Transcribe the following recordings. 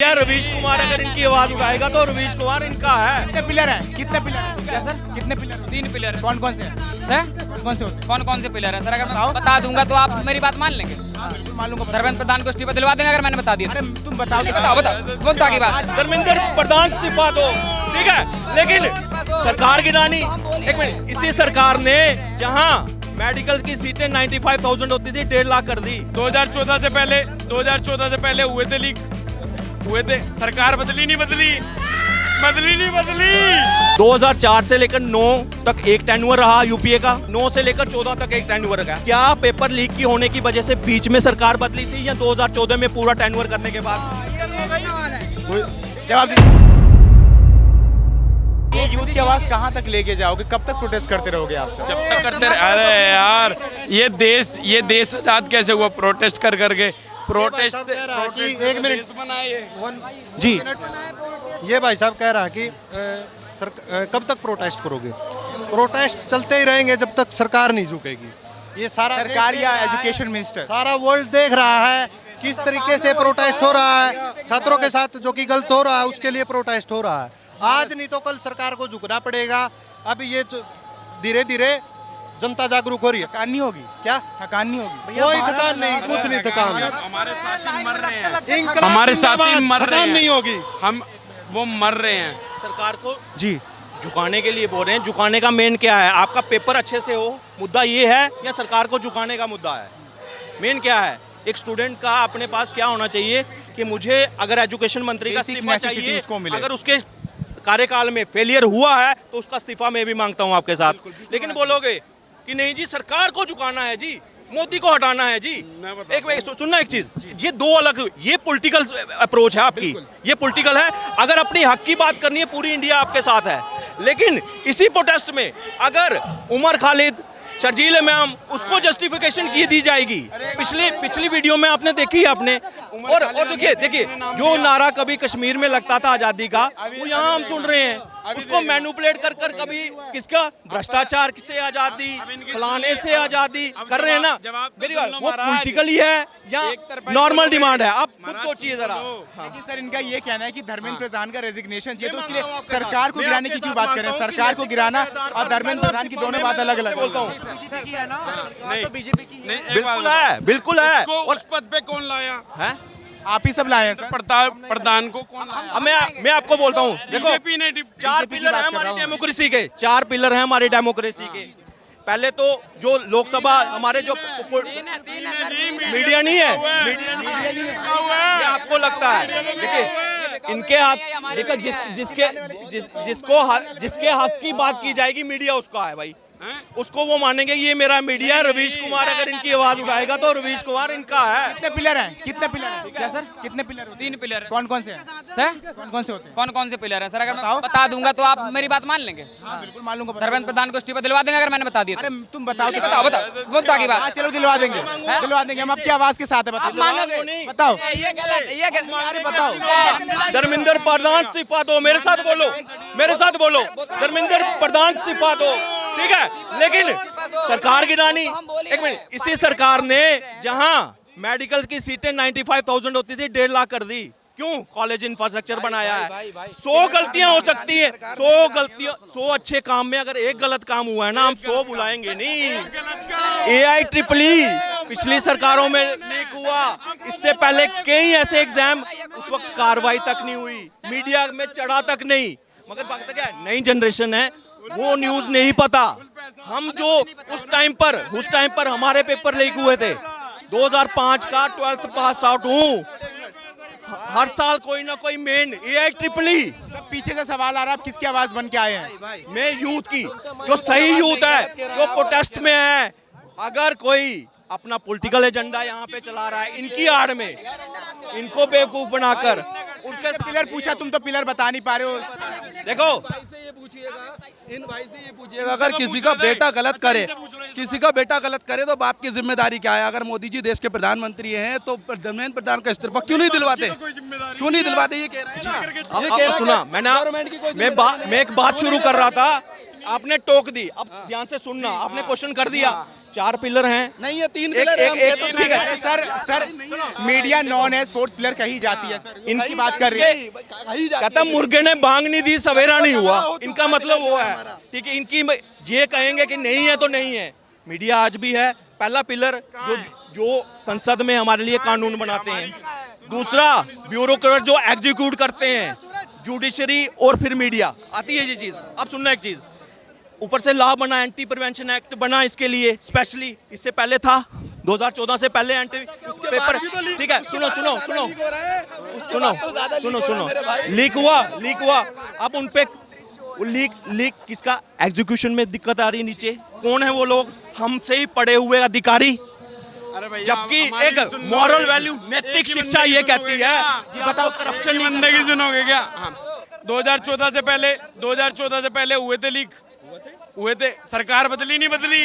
यार रवीश कुमार अगर इनकी आवाज उठाएगा तो रवीश कुमार इनका है। कितने पिलर हैं? कितने पिलर हैं? क्या सर? कितने पिलर? 3 पिलर है। कौन कौन से हैं? सर कौन से होते हैं? कौन कौन से पिलर है सर? अगर बताओ। मैं बता दूंगा तो आप मेरी बात मान लेंगे? हाँ, बिल्कुल मालूम होगा। धर्मेंद्र प्रधान को इस्तीफा दिलवा देंगे अगर मैंने बता दिया? अरे तुम बताओ। बताओ बताओ मुद्दा की बात। धर्मेंद्र प्रधान इस्तीफा दो, ठीक है, लेकिन सरकार गिरानी। एक मिनट, इसी सरकार ने जहां मेडिकल की सीटें 95,000 होती थी 1.5 लाख कर दी। 2014 से पहले हुए थे लीक, हुए थे। सरकार बदली नहीं बदली। 2004 से लेकर 9 तक एक टेन्योर रहा यूपीए का, 9 से लेकर 14 तक एक टेन्योर रहा। क्या पेपर लीक की होने की वजह से बीच में सरकार बदली थी या 2014 में पूरा टेन्योर करने के बाद? जवाब दीजिए। ये यूथ की आवाज कहाँ तक लेके जाओगे? कब तक प्रोटेस्ट करते रहोगे आप सब? जब तक करते रहे। अरे यार, ये देश आजाद कैसे हुआ? प्रोटेस्ट कर करके। प्रोटेस्ट से एक मिनट जी, ये भाई साहब कह रहा है कि कब तक प्रोटेस्ट करोगे? प्रोटेस्ट चलते ही रहेंगे जब तक सरकार नहीं झुकेगी। ये सारा सरकार देश या देख रहा है, एजुकेशन मिनिस्टर? सारा वर्ल्ड देख रहा है किस तरीके से प्रोटेस्ट हो रहा है। छात्रों के साथ जो कि गलत हो रहा है उसके लिए प्रोटेस्ट हो रहा है। आज नहीं तो कल सरकार को झुकना पड़ेगा। अभी ये धीरे धीरे जनता जागरूक हो रही है। थकान नहीं होगी? क्या थकान नहीं होगी? कोई थकान नहीं, कुछ नहीं थकान। हमारे साथी मर रहे हैं। इंकलाब हमारे साथी जिंदाबाद, मर रहे थकान हैं। नहीं होगी। वो मर रहे हैं। सरकार को जी झुकाने के लिए बोल रहे हैं। झुकाने का मेन क्या है? आपका पेपर अच्छे से हो, मुद्दा ये है, या सरकार को झुकाने का मुद्दा है? मेन क्या है? एक स्टूडेंट का अपने पास क्या होना चाहिए कि मुझे अगर एजुकेशन मंत्री का Basic इस्तीफा necessity चाहिए, उसको मिले। अगर उसके कार्यकाल में फेलियर हुआ है तो उसका इस्तीफा मैं भी मांगता हूं आपके साथ। लेकिन बोलोगे कि नहीं जी सरकार को झुकाना है जी, मोदी को हटाना है जी। एक सुनना, एक चीज, ये दो अलग, ये पॉलिटिकल अप्रोच है आपकी, ये पॉलिटिकल है। अगर अपनी हक की बात करनी है, पूरी इंडिया आपके साथ है। लेकिन इसी प्रोटेस्ट में अगर उमर खालिद, शर्जील इमाम, उसको जस्टिफिकेशन की दी जाएगी। पिछली वीडियो में आपने देखी है आपने। और देखिए जो नारा कभी कश्मीर में लगता था आजादी का, वो यहाँ हम सुन रहे हैं। उसको मैनिपुलेट कर कभी किसका भ्रष्टाचार से आजादी, फलाने से आजादी कर रहे हैं ना। मेरी बात, वो पॉलिटिकली है या नॉर्मल डिमांड है? आप खुद सोचिए जरा। लेकिन सर इनका ये कहना है कि धर्मेंद्र प्रधान का रेजिग्नेशन चाहिए, तो उसके लिए सरकार को गिराने की क्यों बात कर रहे हैं? सरकार को गिराना और धर्मेंद्र प्रधान की दोनों बात अलग अलग। बोलता हूँ नहीं, बिल्कुल है। और और उस पद पे कौन लाया है आप ही सब लाए हैं सर। प्रधान को कौन लाया? अब मैं आपको बोलता हूँ, देखो बीजेपी ने 4 पिलर हैं हमारी डेमोक्रेसी के, 4 पिलर हैं हमारी डेमोक्रेसी के। पहले तो जो लोकसभा हमारे जो मीडिया नहीं है, ये आपको लगता है। देखिए इनके हाथ, देखो जिसके हक की बात की जाएगी मीडिया उसका है भाई, उसको वो मानेंगे ये मेरा मीडिया है। रवीश कुमार अगर इनकी आवाज उठाएगा तो रवीश कुमार इनका है। कितने पिलर हैं? कितने पिलर हैं? क्या सर? कितने पिलर होते हैं? 3 पिलर है। कौन कौन से हैं? सर कौन कौन से होते हैं? कौन कौन से पिलर है सर? अगर बताओ। मैं बता दूंगा तो आप मेरी बात मान लेंगे? हाँ, बिल्कुल मालूम होगा। धर्मेंद्र प्रधान को इस्तीफा दिलवा देंगे अगर मैंने बता दिया? अरे तुम बताओ। बताओ बताओ मुद्दा की हाँ बात। चलो दिलवा देंगे, दिलवा देंगे। हम आपकी आवाज के साथ है। आप बताओ मानोगे? बताओ। ये गलत। अरे बताओ। धर्मेंद्र प्रधान इस्तीफा दो, मेरे साथ बोलो, मेरे साथ बोलो। धर्मेंद्र प्रधान इस्तीफा दो, ठीक है, लेकिन सरकार गिरानी। एक मिनट, इसी सरकार ने जहां मेडिकल की सीटें 95,000 होती थी 1.5 लाख कर दी। क्यों? कॉलेज इंफ्रास्ट्रक्चर बनाया है। 100 गलतियां हो सकती हैं, 100 गलतियां, 100 अच्छे काम में अगर एक गलत काम हुआ है ना, हम 100 बुलाएंगे नहीं। AIEEE पिछली सरकारों में लीक हुआ, इससे पहले कई ऐसे एग्जाम, उस वक्त कार्रवाई तक नहीं हुई, मीडिया में चढ़ा तक नहीं। मगर बात क्या है, नई जनरेशन है, वो न्यूज नहीं पता। हम जो उस टाइम पर हमारे पेपर लीक हुए थे, 2005 का 12th पास आउट हूँ। हर साल कोई ना कोई मेन AIEEE। सब पीछे से सवाल आ रहा है, आप किसकी आवाज बन के आए हैं? मैं यूथ की, जो सही यूथ है, जो प्रोटेस्ट में है। अगर कोई अपना पॉलिटिकल एजेंडा यहाँ पे चला रहा है इनकी आड़ में, इनको बेवकूफ बनाकर, उसके पिलर पूछा, तुम तो पिलर बता नहीं पा रहे हो। देखो इन भाई से ये पूछिएगा, अगर किसी का बेटा गलत करे तो बाप की जिम्मेदारी क्या है? अगर मोदी जी देश के प्रधानमंत्री हैं तो धर्मेंद्र प्रधान का इस्तीफा क्यों नहीं दिलवाते? ये कह रहे हैं ना। अब सुना, मैं एक बात शुरू कर रहा था, आपने टोक दी। अब ध्यान से सुनना, आपने क्वेश्चन कर दिया, 4 पिलर हैं। नहीं, ये 3 एक पिलर हैं, हम एक कहते तो ठीक है। Sir media known as fourth pillar कही जाती है सर, इनकी बात कर रही है। कहता मुर्गे ने बांग नहीं दी सवेरा नहीं हुआ, इनका मतलब वो है, ठीक है। इनकी ये कहेंगे कि नहीं है तो नहीं है। मीडिया आज भी है पहला पिलर, जो संसद में हमारे लिए कानून बनाते हैं। दूसरा ब्यूरोक्रेट जो एग्जीक्यूट करते हैं, जुडिशरी और फिर मीडिया आती है ये चीज। अब सुनना एक चीज, ऊपर से लॉ बना, एंटी प्रिवेंशन एक्ट बना इसके लिए स्पेशली। इससे पहले था 2014 से पहले एंटी उसके पेपर, ठीक है। सुनो सुनो सुनो सुनो सुनो सुनो लीक हुआ। अब उन पे लीक किसका, एग्जीक्यूशन में दिक्कत आ रही नीचे। कौन है वो लोग, हमसे ही पढ़े हुए अधिकारी, जबकि एक मॉरल वैल्यू नैतिक शिक्षा ये कहती है। बताओ करप्शन की बंदगी सुनोगे क्या? 2014 से पहले हुए थे लीक, हुए थे। सरकार बदली नहीं बदली।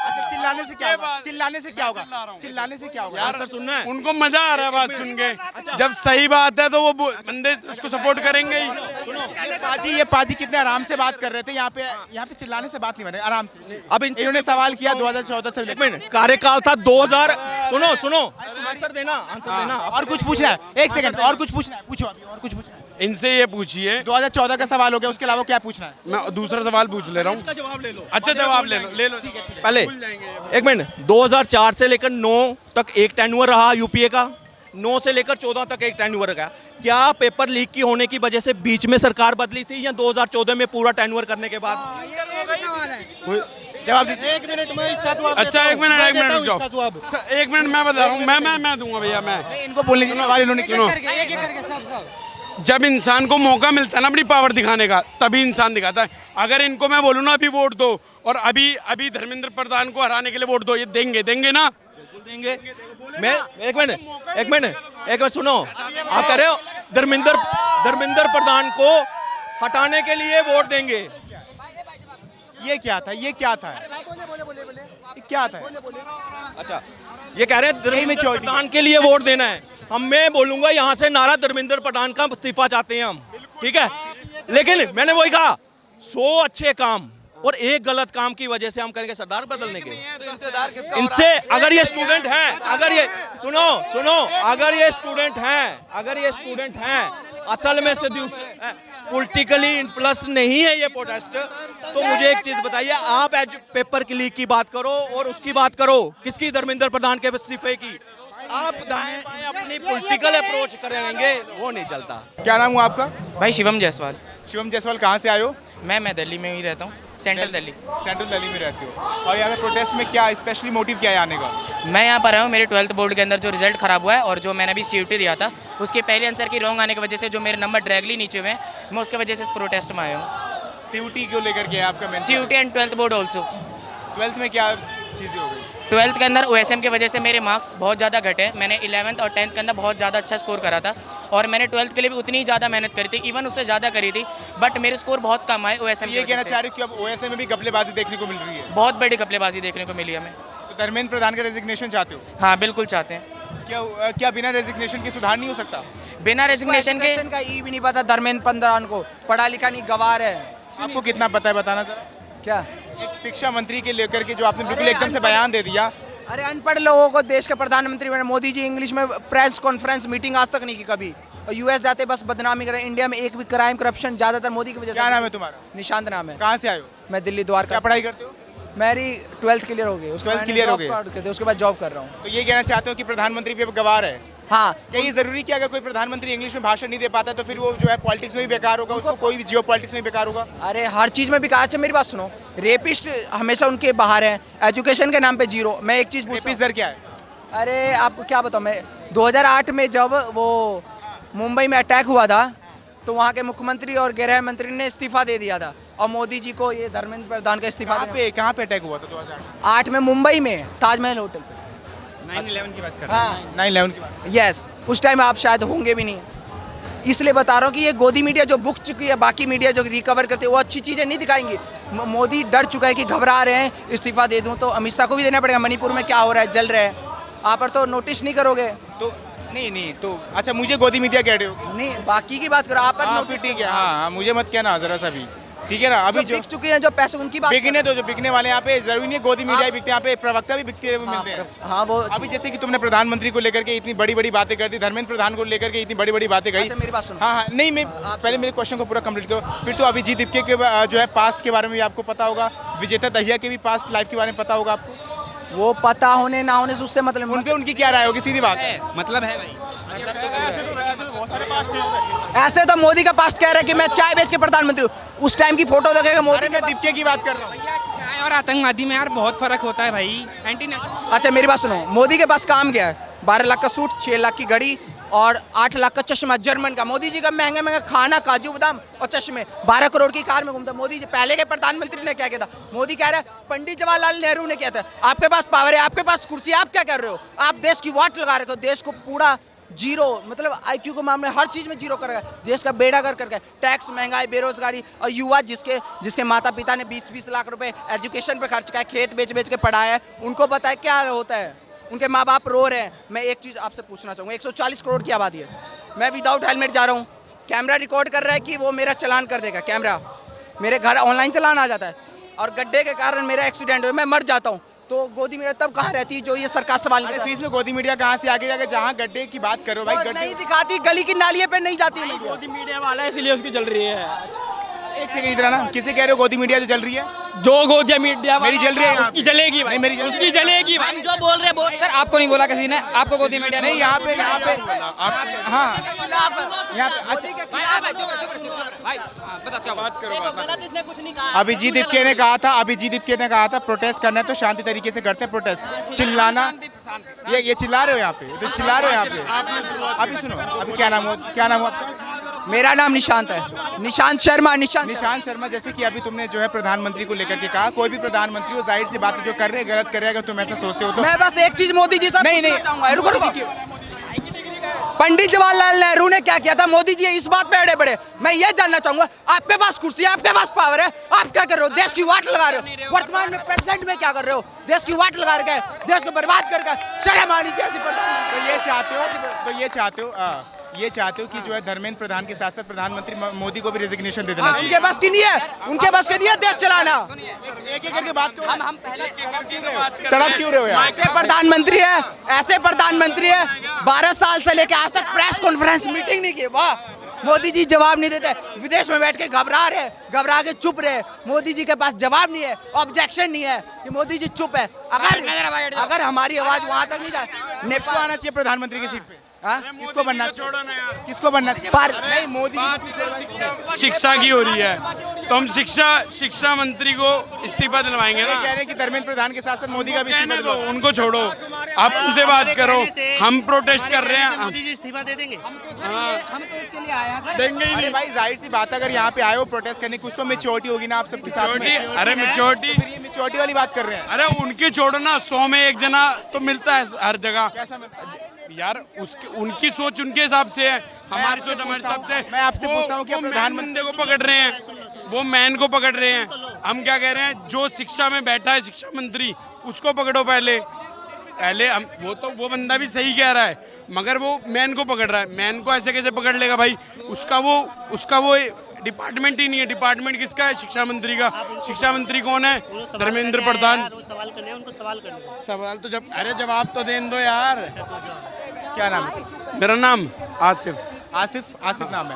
अच्छा चिल्लाने से क्या होगा? चिल्लाने से क्या होगा? आंसर सुनना है। उनको मजा आ रहा है बात सुन के। जब सही बात है तो वो बंदे उसको सपोर्ट करेंगे ही। ये पाजी कितने आराम से बात कर रहे थे। यहाँ पे चिल्लाने से बात नहीं बने, आराम से। अब इन्होंने सवाल किया 2014 से। एक मिनट, कार्यकाल था 2000। सुनो आंसर देना। और कुछ पूछना है? एक सेकंड, और कुछ पूछना है? पूछो अभी, और कुछ पूछना है? इनसे ये पूछिए। 2014 का सवाल हो गया, उसके अलावा क्या पूछना है? मैं दूसरा सवाल पूछ ले रहा हूँ। जवाब ले लो। अच्छा जवाब ले लो। पहले एक मिनट, 2004 से लेकर 9 तक एक टेन्यूअर रहा यूपीए का, 9 से लेकर 14 तक एक टेन्यूअर का। क्या पेपर लीक की होने की वजह से बीच में सरकार बदली थी या 2014 में पूरा टेन्यूअर करने के बाद? जवाब दीजिए। 1 मिनट में इसका जवाब अच्छा देता एक हूं। मिनट मैं देता हूं रुक इसका जवाब। जाओ। 1 मिनट मैं बता रहा हूँ। मैं दूंगा भैया। मैं इनको बोलने की सवाल इन्होंने क्यों? जब इंसान को मौका मिलता है ना अपनी पावर दिखाने का, तभी इंसान दिखाता है। अगर इनको मैं बोलूँ ना अभी वोट दो, और अभी धर्मेंद्र प्रधान को हराने के लिए वोट दो, ये देंगे ना? देंगे। मैं एक मिनट सुनो। आप कह रहे हो धर्मेंद्र प्रधान को हटाने के लिए वोट देंगे। ये क्या था? ये क्या था? अच्छा, ये कह रहे हैं धर्मेंद्र प्रधान के लिए वोट देना है। मैं बोलूंगा यहाँ से नारा धर्मेंद्र प्रधान का इस्तीफा चाहते हैं हम, ठीक है। लेकिन मैंने वही कहा, 100 अच्छे काम और एक गलत काम की वजह से हम करेंगे सरदार बदलने के। इनसे अगर ये स्टूडेंट हैं, अगर ये सुनो अगर ये स्टूडेंट हैं असल में पॉलिटिकली इन्फ्लुएंस नहीं है ये प्रोटेस्ट, तो मुझे एक चीज बताइए, आप पेपर की लीक की बात करो और उसकी बात करो किसकी, धर्मेंद्र प्रधान के इस्तीफे की। आप दाएं बाएं अपनी पॉलिटिकल अप्रोच करेंगे, वो नहीं चलता। क्या नाम हुआ आपका? भाई शिवम जायसवाल। शिवम जायसवाल, कहाँ से आए हो? मैं दिल्ली में ही रहता हूँ, सेंट्रल दिल्ली। सेंट्रल दिल्ली में रहते हो, और यहाँ पे प्रोटेस्ट में क्या स्पेशली मोटिव क्या है आने का? मैं यहाँ पर आया हूँ, मेरे 12th बोर्ड के अंदर जो रिजल्ट खराब हुआ है और जो मैंने अभी CUT दिया था उसके पहले आंसर की रॉन्ग आने की वजह से जो मेरे नंबर डायरेक्टली नीचे हुए हैं, मैं उसकी वजह से प्रोटेस्ट में आया हूँ। CUT क्यों लेकर के आपका main? CUT and 12th board also. 12th में क्या चीज़ें हो गई? 12th के अंदर OSM की वजह से मेरे मार्क्स बहुत ज़्यादा घटे। मैंने 11th और 10th के अंदर बहुत ज़्यादा अच्छा स्कोर करा था, और मैंने 12th के लिए भी उतनी ही ज़्यादा मेहनत करी थी, इवन उससे ज़्यादा करी थी, बट मेरे स्कोर बहुत कम आए OSM। ये कहना चाह रहे हो कि अब OSM में भी घपलेबाजी देखने को मिल रही है? बहुत बड़ी घपलेबाजी देखने को मिली हमें। तो धर्मेंद्र प्रधान का रेजिग्नेशन चाहते हो? हाँ बिल्कुल चाहते हैं। क्या बिना रेजिग्नेशन के सुधार नहीं हो सकता? बिना रेजिग्नेशन के का ई भी नहीं पता धर्मेंद्र प्रधान को, पढ़ा लिखा नहीं, गवार है। आपको कितना पता है बताना सर? क्या? एक शिक्षा मंत्री के लेकर के जो आपने बिल्कुल एकदम से बयान दे दिया। अरे अनपढ़ लोगों को देश के प्रधानमंत्री बने। मोदी जी इंग्लिश में प्रेस कॉन्फ्रेंस मीटिंग आज तक नहीं की कभी, और US जाते बस बदनामी करें। इंडिया में एक भी क्राइम करप्शन ज्यादातर मोदी की वजह से। क्या नाम है तुम्हारा? निशांत नाम है। कहाँ से आए हो? मैं दिल्ली द्वारका। क्या पढ़ाई करते हो? मेरी 12th क्लियर हो गई, उसके 12th क्लियर हो गई, उसके बाद जॉब कर रहा हूँ। तो ये कहना चाहते हो कि प्रधानमंत्री भी अब गवार है? हाँ। क्या ये जरूरी कि अगर कोई प्रधानमंत्री इंग्लिश में भाषण नहीं दे पाता तो फिर वो जो है पॉलिटिक्स में भी बेकार होगा, उसको कोई भी जियो पॉलिटिक्स में बेकार होगा? अरे हर चीज़ में भी कहा। अच्छा मेरी बात सुनो, रेपिस्ट हमेशा उनके बाहर हैं, एजुकेशन के नाम पे जीरो। मैं एक चीज़ पूछता हूँ, रेपिस्ट दर क्या है? अरे आपको क्या बताऊँ मैं, 2008 में जब वो मुंबई में अटैक हुआ था तो वहाँ के मुख्यमंत्री और गृह मंत्री ने इस्तीफा दे दिया था, और मोदी जी को ये धर्मेंद्र प्रधान का इस्तीफा कहाँ पे अटैक हुआ था 2008 में? मुंबई में ताजमहल होटल पे। 9/11 की बात कर हाँ 9/11 की बात। यस, उस टाइम आप शायद होंगे भी नहीं, इसलिए बता रहा हूँ कि ये गोदी मीडिया जो बुक चुकी है, बाकी मीडिया जो रिकवर करते हैं वो अच्छी चीज़ें नहीं दिखाएंगी। मोदी डर चुका है कि घबरा रहे हैं, इस्तीफा दे दूँ तो अमित शाह को भी देना पड़ेगा। मणिपुर में क्या हो रहा है, जल रहे हैं, आप पर तो नोटिस नहीं करोगे तो नहीं तो अच्छा, मुझे गोदी मीडिया कह रहे हो? नहीं, बाकी की बात करो आप पर हाँ फिर नोटिस। ठीक है, हाँ मुझे मत कहना ज़रा सा भी। ठीक है ना। अभी जो बिक चुके हैं जो पैसे उनकी बात बिकने तो जो बिकने वाले यहाँ पे जरूरी नहीं है गोदी मीडिया ही बिकते हैं, यहाँ पे प्रवक्ता भी बिकते हैं, वो मिलते हैं। हाँ वो अभी जैसे कि तुमने प्रधानमंत्री को लेकर के इतनी बड़ी बड़ी बातें कर दी, धर्मेंद्र प्रधान को लेकर के इतनी बड़ी बड़ी बातें कही। अच्छा, मेरी बात सुनो। हाँ हाँ नहीं, मैं पहले मेरे क्वेश्चन को पूरा कंप्लीट करो। फिर तो अभिजीत दीपके के जो है पास्ट के बारे में भी आपको पता होगा, विजेता दहिया के भी पास्ट लाइफ के बारे में पता होगा आपको। वो पता होने ना होने से उससे मतलब उन पे उनकी क्या राय होगी, सीधी बात। मतलब है भाई। ऐसे तो मोदी का पास्ट कह रहा है कि मैं चाय बेच के प्रधानमंत्री हूँ, उस टाइम की फोटो देखेगा मोदी अरे के मैं पास। दीपके की बात कर रहा हूँ। चाय और आतंकवादी में यार बहुत फर्क होता है भाई। Anti national. अच्छा मेरी बात सुनो, मोदी के पास काम क्या है? 12 लाख का सूट, 6 लाख की घड़ी और 8 लाख का चश्मा जर्मन का। मोदी जी का महंगा महंगा खाना, काजू बादाम और चश्मे। 12 करोड़ की कार में घूमता मोदी जी। पहले के प्रधानमंत्री ने क्या किया था? मोदी कह रहा है पंडित जवाहरलाल नेहरू ने किया था। आपके पास पावर है, आपके पास कुर्सी, आप क्या कर रहे हो? आप देश की वाट लगा रहे हो, देश को पूरा जीरो, मतलब IQ के मामले हर चीज में जीरो करेगा, देश का बेड़ा कर करके। टैक्स, महंगाई, बेरोजगारी और युवा जिसके माता पिता ने 20-20 लाख रुपए एजुकेशन पे खर्च किया, खेत बेच बेच के पढ़ाया है, उनको पता है क्या होता है। उनके माँ बाप रो रहे हैं। मैं एक चीज़ आपसे पूछना चाहूँगा, 140 करोड़ की आबादी है, मैं विदाउट हेलमेट जा रहा हूँ, कैमरा रिकॉर्ड कर रहा है कि वो मेरा चालान कर देगा। कैमरा मेरे घर ऑनलाइन चालान आ जाता है और गड्ढे के कारण मेरा एक्सीडेंट हो, मैं मर जाता हूँ, तो गोदी मीडिया तब कहाँ रहती है जो ये सरकार सवाल अरे करती है? इसमें गोदी मीडिया कहाँ से आगे जाके, जहाँ गड्ढे की बात करो भाई, वो गड्ढे नहीं दिखाती, गली की नालिये पे नहीं जाती मीडिया। मीडिया वाला है इसलिए उसकी चल रही है। एक सेकंड इधर ना, किसे कह रहे हो गोदी मीडिया जो जल रही है? जो गोदिया मीडिया मेरी जल रही है यहाँ उसकी पे। जलेगी भाई, नहीं, मेरी जल रही है। उसकी जलेगी भाई। हम जो बोल रहे बोल। सर आपको नहीं बोला किसी ने? आपको गोदी मीडिया नहीं यहाँ पे हाँ यहाँ पे अच्छा। भाई बता क्या बात करो। गलत इसने कुछ नहीं कहा। अभिजीत दीपके ने कहा था प्रोटेस्ट करना है तो शांति तरीके से करते हैं प्रोटेस्ट। चिल्लाना, ये चिल्ला रहे हो यहाँ पे, तो चिल्ला रहे हो यहाँ पे। अभी सुनो, अभी क्या नाम हुआ आपका? मेरा नाम निशांत है, निशांत शर्मा। निशांत शर्मा। जैसे कि अभी तुमने जो है प्रधानमंत्री को लेकर के कहा, कोई भी प्रधानमंत्री हो जाहिर सी बात है जो कर रहे हैं गलत कर रहे हैं, अगर तुम ऐसा सोचते हो तो। मैं बस एक चीज मोदी जी से नहीं, पूछना नहीं। चाहूंगा। रुको। पंडित जवाहरलाल नेहरू ने क्या किया था? मोदी जी इस बात पे अड़े बड़े। मैं ये जानना चाहूंगा, आपके पास कुर्सी है, आपके पास पावर है, आप क्या कर रहे हो? देश की वाट लगा रहे हो। वर्तमान में प्रेजेंट में क्या कर रहे हो? देश की वाट लगा रहे हो, देश को बर्बाद करके। शर्म आनी चाहिए ऐसे प्रधानमंत्री। ये चाहते हो कि जो है धर्मेंद्र प्रधान के साथ साथ प्रधानमंत्री मोदी को भी रेजिग्नेशन दे देना चाहिए। उनके बस की नहीं है, उनके बस की नहीं है देश चलाना। एक एक करके बात करो। हम पहले तड़प क्यों रहे हो यार? ऐसे प्रधानमंत्री है 12 साल से लेके आज तक प्रेस कॉन्फ्रेंस मीटिंग नहीं की। वाह, मोदी जी जवाब नहीं देते, विदेश में बैठ के घबरा के चुप रहे। मोदी जी के पास जवाब नहीं है, ऑब्जेक्शन नहीं है कि मोदी जी चुप है। अगर हमारी आवाज वहां तक नहीं जाए, किसको आना चाहिए प्रधानमंत्री की सीट पे? हाँ? किसको बनना चाहिए? नहीं, मोदी शिक्षा की हो रही है तो हम शिक्षा मंत्री को इस्तीफा दिलवाएंगे ना। कह रहे हैं कि धर्मेंद्र प्रधान के साथ साथ मोदी का भी इस्तीफा कहने दो, दिलवाओ। उनको छोड़ो, आप उनसे बात करो। हम प्रोटेस्ट कर रहे हैं, मोदी जी इस्तीफा दे देंगे। हम तो इसके लिए आए हैं सर। देंगे ही अरे नहीं। भाई जाहिर सी बात है, अगर यहाँ पे आए हो प्रोटेस्ट करने, कुछ तो मेच्योरिटी होगी ना आप सबके साथ में। अरे मेच्योरिटी, फिर ये मेच्योरिटी वाली बात कर रहे हैं। अरे उनकी छोड़ो ना, 100 में एक जना तो मिलता है हर जगह कैसा मिलता है? यार। उनकी सोच उनके हिसाब से है, हमारी सोच हमारे हिसाब से। मैं आपसे पूछता हूँ कि वो प्रधानमंत्री बंदे को पकड़ रहे हैं, वो मैन को पकड़ रहे हैं। हम क्या कह रहे हैं, जो शिक्षा में बैठा है शिक्षा मंत्री, उसको पकड़ो पहले हम। वो बंदा भी सही कह रहा है, मगर वो मैन को पकड़ रहा है। मैन को ऐसे कैसे पकड़ लेगा भाई? उसका वो डिपार्टमेंट ही नहीं है। डिपार्टमेंट किसका है? शिक्षा मंत्री का। शिक्षा मंत्री कौन है? धर्मेंद्र प्रधान। सवाल करने हैं, उनको सवाल करने। सवाल तो जवाब तो देने दो यार। क्या नाम है? मेरा नाम आसिफ आसिफ नाम है।